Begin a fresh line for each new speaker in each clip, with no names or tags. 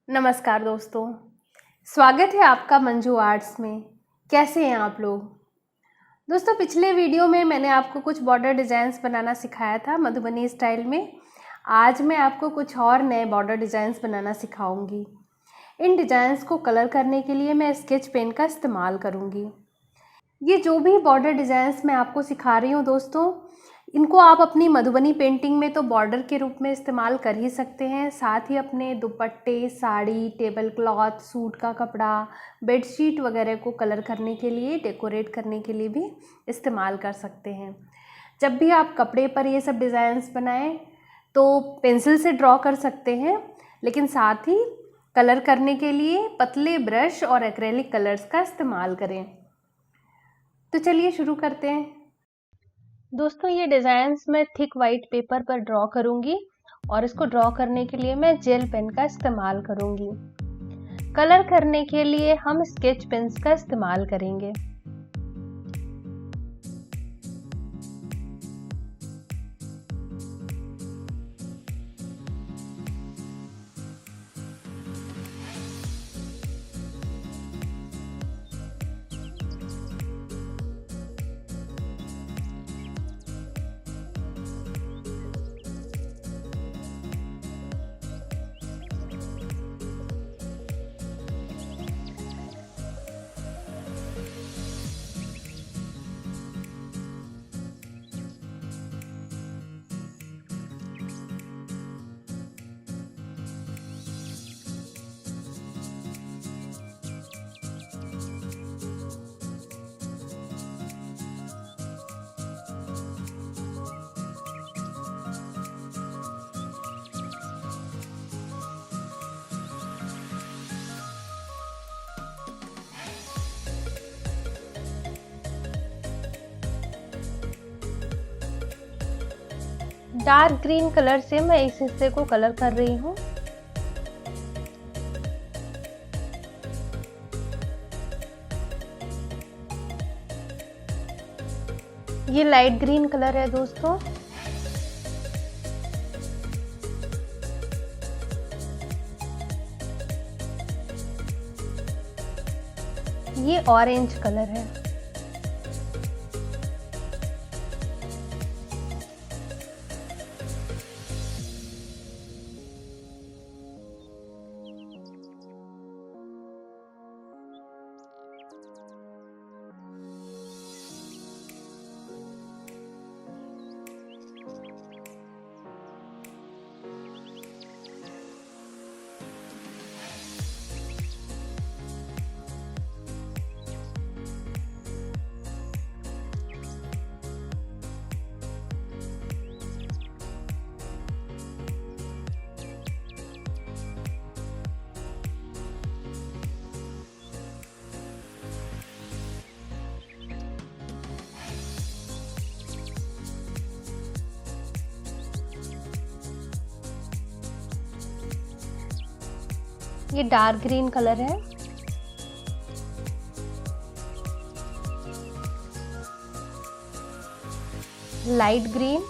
नमस्कार दोस्तों, स्वागत है आपका मंजू आर्ट्स में। कैसे हैं आप लोग? दोस्तों, पिछले वीडियो में मैंने आपको कुछ बॉर्डर डिज़ाइंस बनाना सिखाया था मधुबनी स्टाइल में। आज मैं आपको कुछ और नए बॉर्डर डिज़ाइंस बनाना सिखाऊंगी। इन डिज़ाइंस को कलर करने के लिए मैं स्केच पेन का इस्तेमाल करूंगी। ये जो भी बॉर्डर डिज़ाइंस मैं आपको सिखा रही हूँ दोस्तों, इनको आप अपनी मधुबनी पेंटिंग में तो बॉर्डर के रूप में इस्तेमाल कर ही सकते हैं, साथ ही अपने दुपट्टे, साड़ी, टेबल क्लॉथ, सूट का कपड़ा, बेडशीट वगैरह को कलर करने के लिए, डेकोरेट करने के लिए भी इस्तेमाल कर सकते हैं। जब भी आप कपड़े पर ये सब डिज़ाइंस बनाएं तो पेंसिल से ड्रॉ कर सकते हैं, लेकिन साथ ही कलर करने के लिए पतले ब्रश और एक्रेलिक कलर्स का इस्तेमाल करें। तो चलिए शुरू करते हैं। दोस्तों, ये डिज़ाइंस मैं थिक वाइट पेपर पर ड्रॉ करूंगी और इसको ड्रॉ करने के लिए मैं जेल पेन का इस्तेमाल करूंगी। कलर करने के लिए हम स्केच पेन्स का इस्तेमाल करेंगे। डार्क ग्रीन कलर से मैं इस हिस्से को कलर कर रही हूँ। ये लाइट ग्रीन कलर है दोस्तों। ये ऑरेंज कलर है। ये डार्क ग्रीन कलर है। लाइट ग्रीन,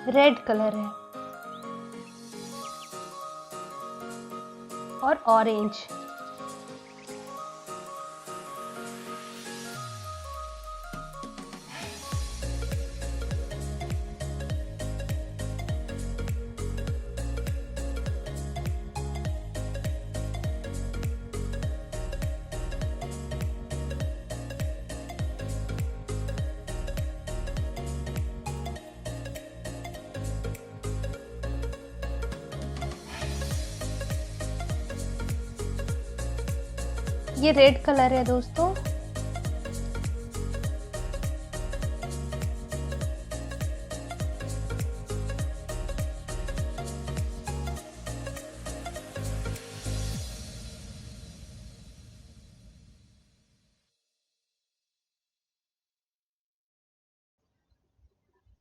रेड कलर है और ऑरेंज। ये रेड कलर है दोस्तों।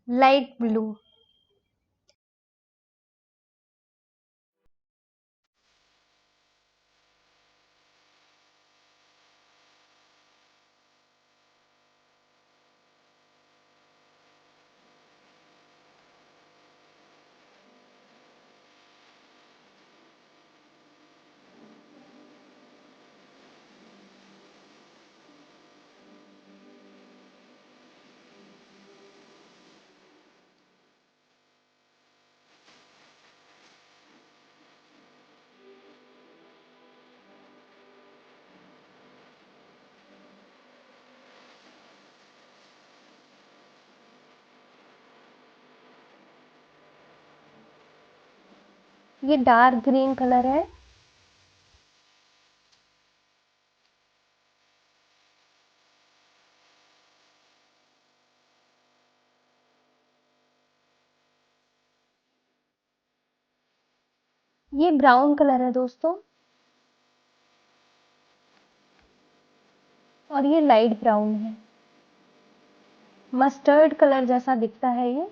Light blue. ये डार्क ग्रीन कलर है। ये ब्राउन कलर है दोस्तों, और ये लाइट ब्राउन है, मस्टर्ड कलर जैसा दिखता है ये।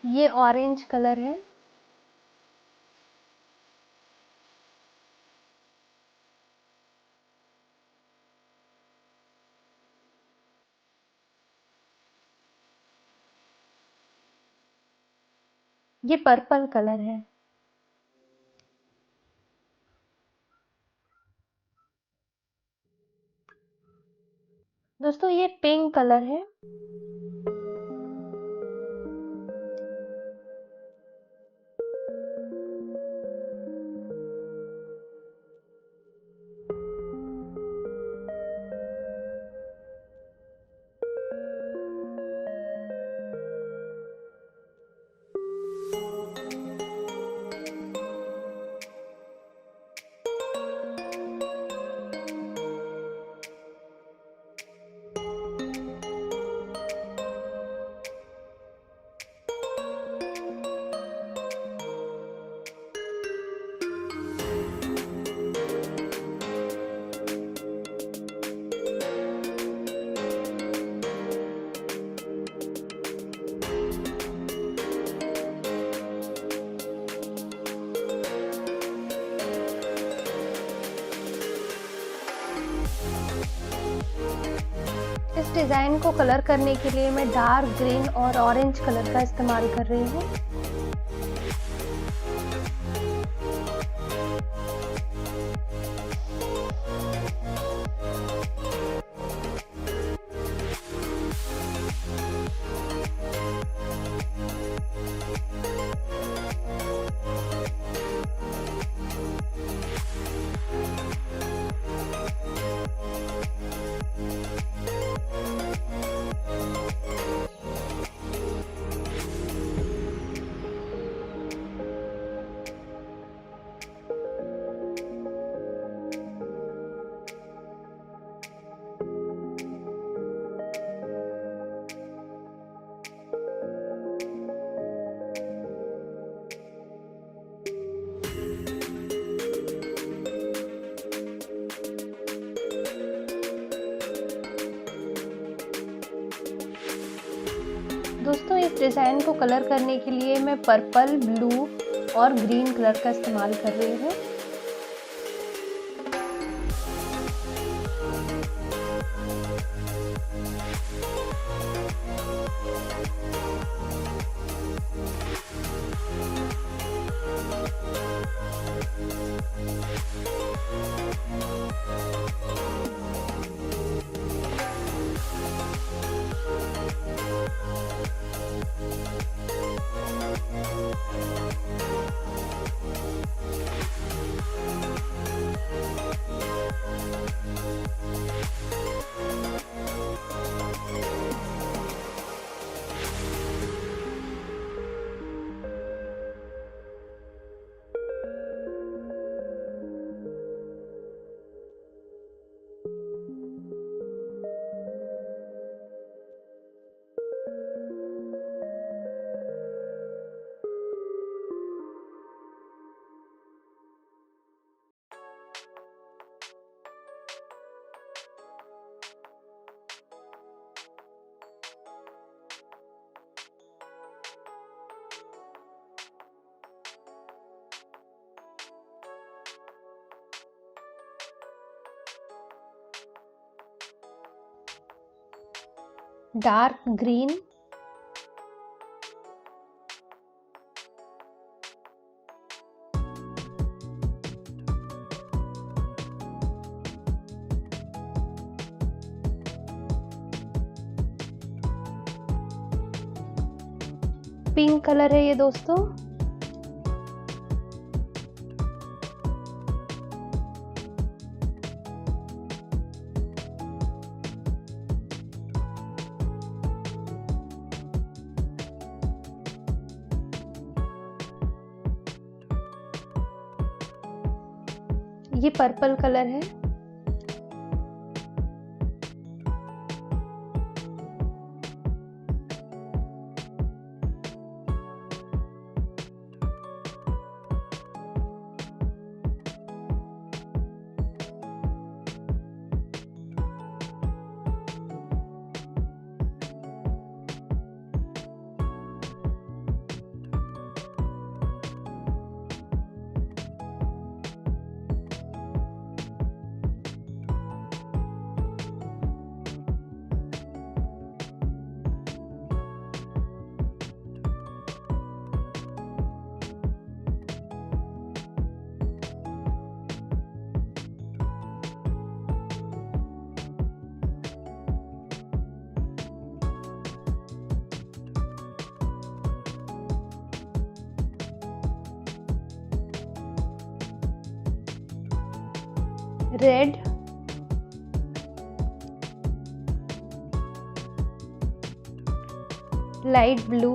ये ऑरेंज कलर है। ये पर्पल कलर है। दोस्तों ये पिंक कलर है। इस डिज़ाइन को कलर करने के लिए मैं डार्क ग्रीन और ऑरेंज कलर का इस्तेमाल कर रही हूँ। दोस्तों इस डिज़ाइन को कलर करने के लिए मैं पर्पल, ब्लू और ग्रीन कलर का इस्तेमाल कर रही हूँ। डार्क ग्रीन, पिंक कलर है ये दोस्तों। ये पर्पल कलर है। Red, light blue,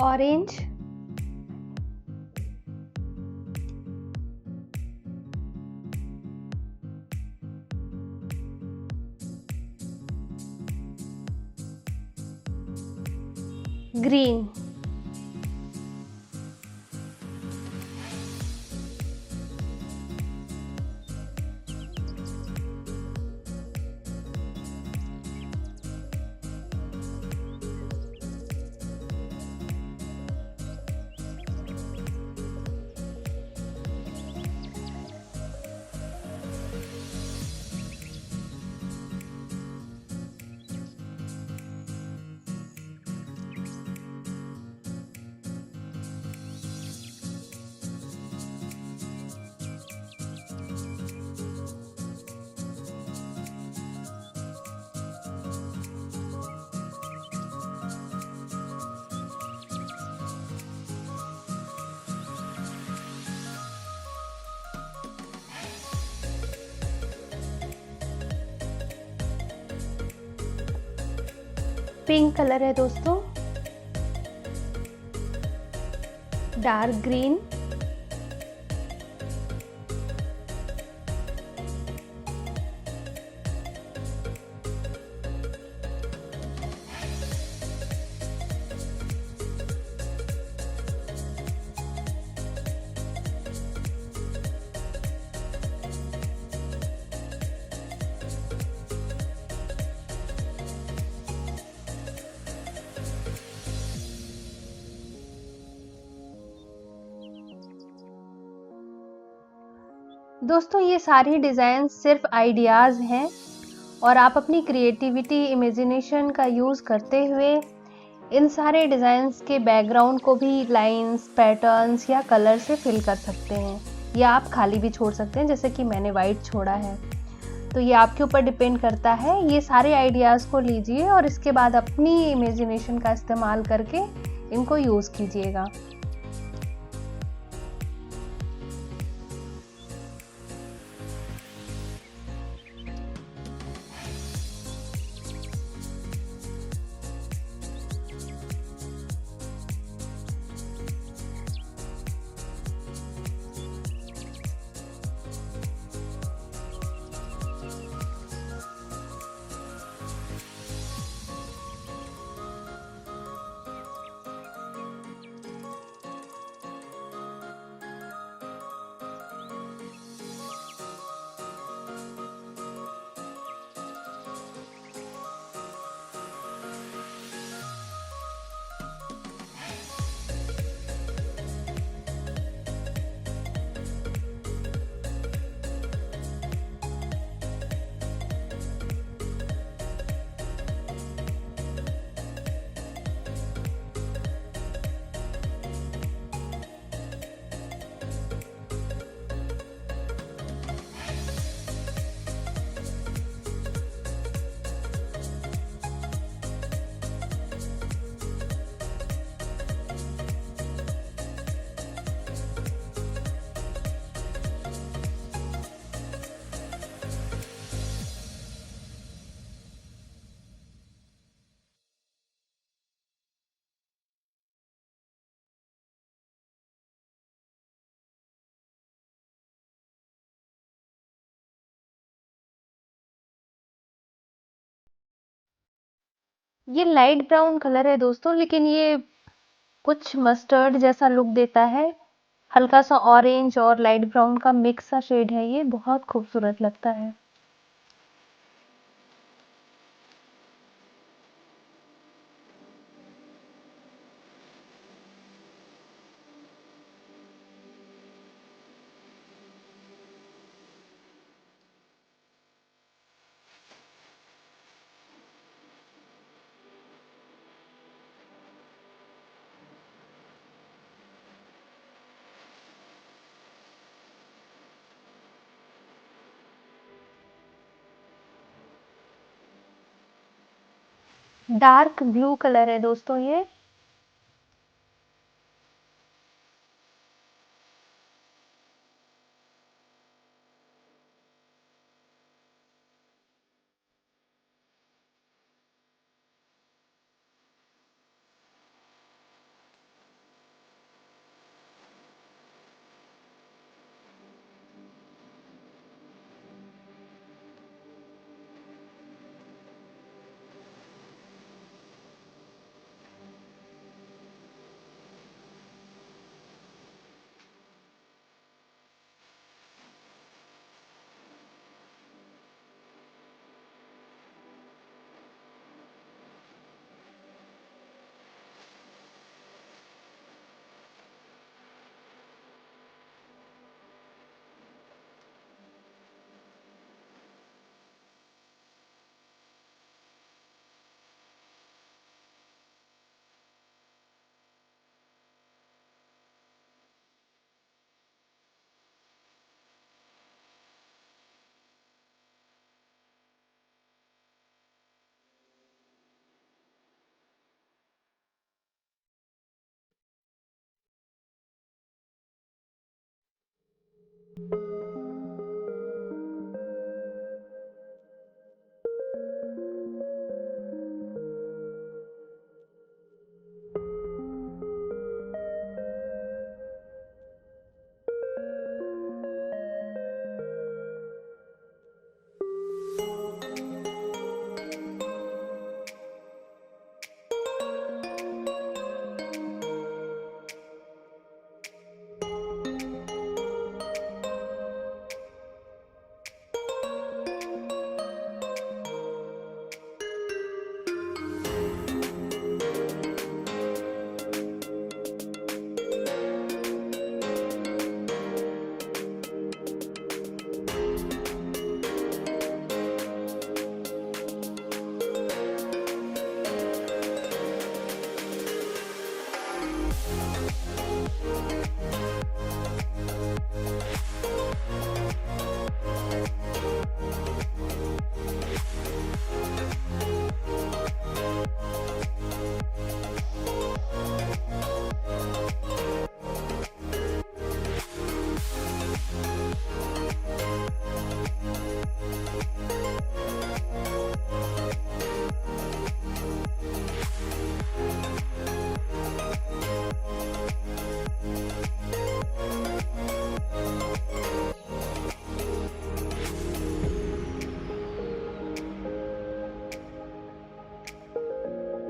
orange, green, pink colour है दोस्तों, डार्क ग्रीन, दोस्तों ये सारी डिज़ाइन सिर्फ आइडियाज़ हैं और आप अपनी क्रिएटिविटी, इमेजिनेशन का यूज़ करते हुए इन सारे डिज़ाइंस के बैकग्राउंड को भी लाइंस, पैटर्न्स या कलर से फिल कर सकते हैं, या आप खाली भी छोड़ सकते हैं जैसे कि मैंने वाइट छोड़ा है। तो ये आपके ऊपर डिपेंड करता है। ये सारे आइडियाज़ को लीजिए और इसके बाद अपनी इमेजिनेशन का इस्तेमाल करके इनको यूज़ कीजिएगा। ये लाइट ब्राउन कलर है दोस्तों, लेकिन ये कुछ मस्टर्ड जैसा लुक देता है। हल्का सा ऑरेंज और लाइट ब्राउन का मिक्स सा शेड है, ये बहुत खूबसूरत लगता है। डार्क ब्लू कलर है दोस्तों ये।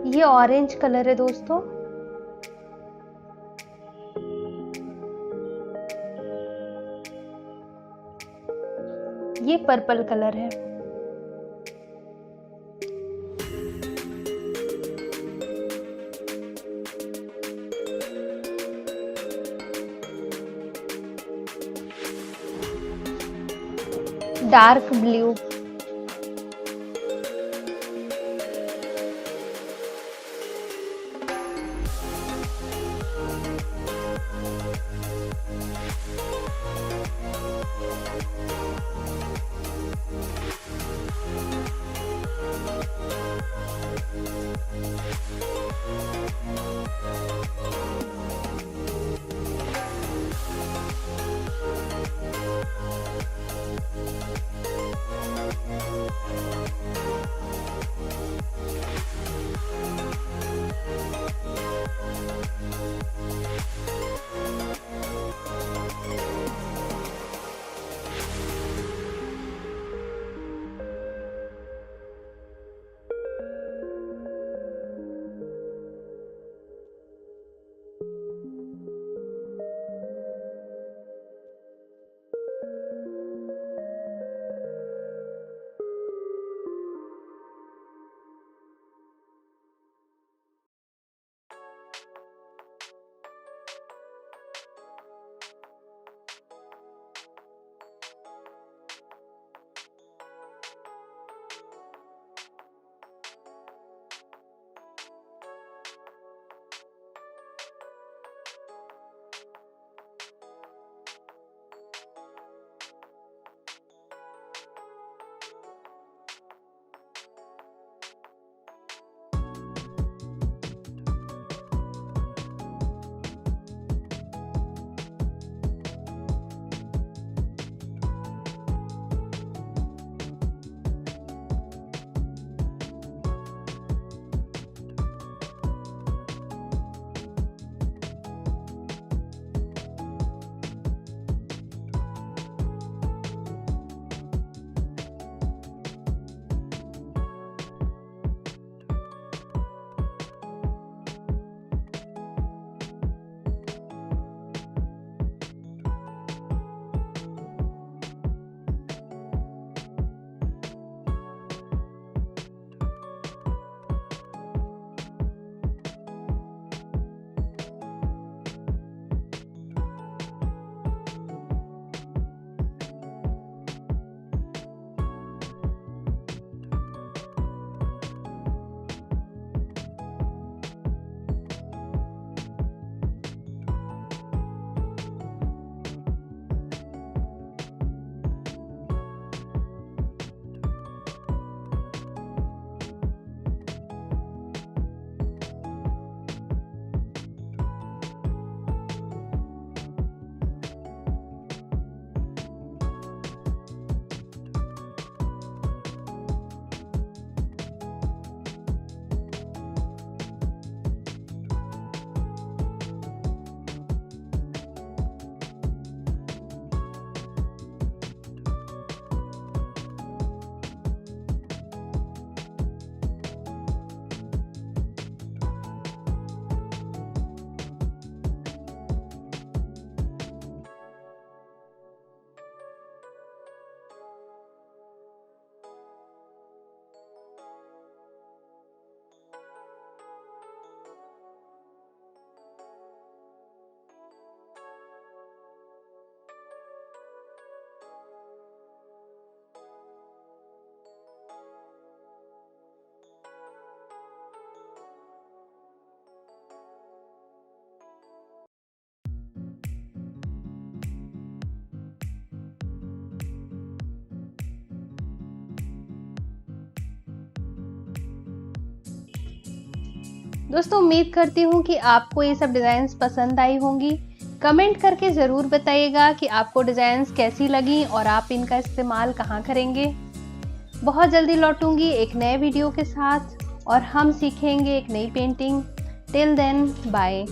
ये ऑरेंज कलर है दोस्तों। ये पर्पल कलर है। Dark blue. दोस्तों उम्मीद करती हूँ कि आपको ये सब डिज़ाइंस पसंद आई होंगी। कमेंट करके ज़रूर बताइएगा कि आपको डिज़ाइंस कैसी लगी और आप इनका इस्तेमाल कहाँ करेंगे। बहुत जल्दी लौटूंगी एक नए वीडियो के साथ और हम सीखेंगे एक नई पेंटिंग। Till then bye.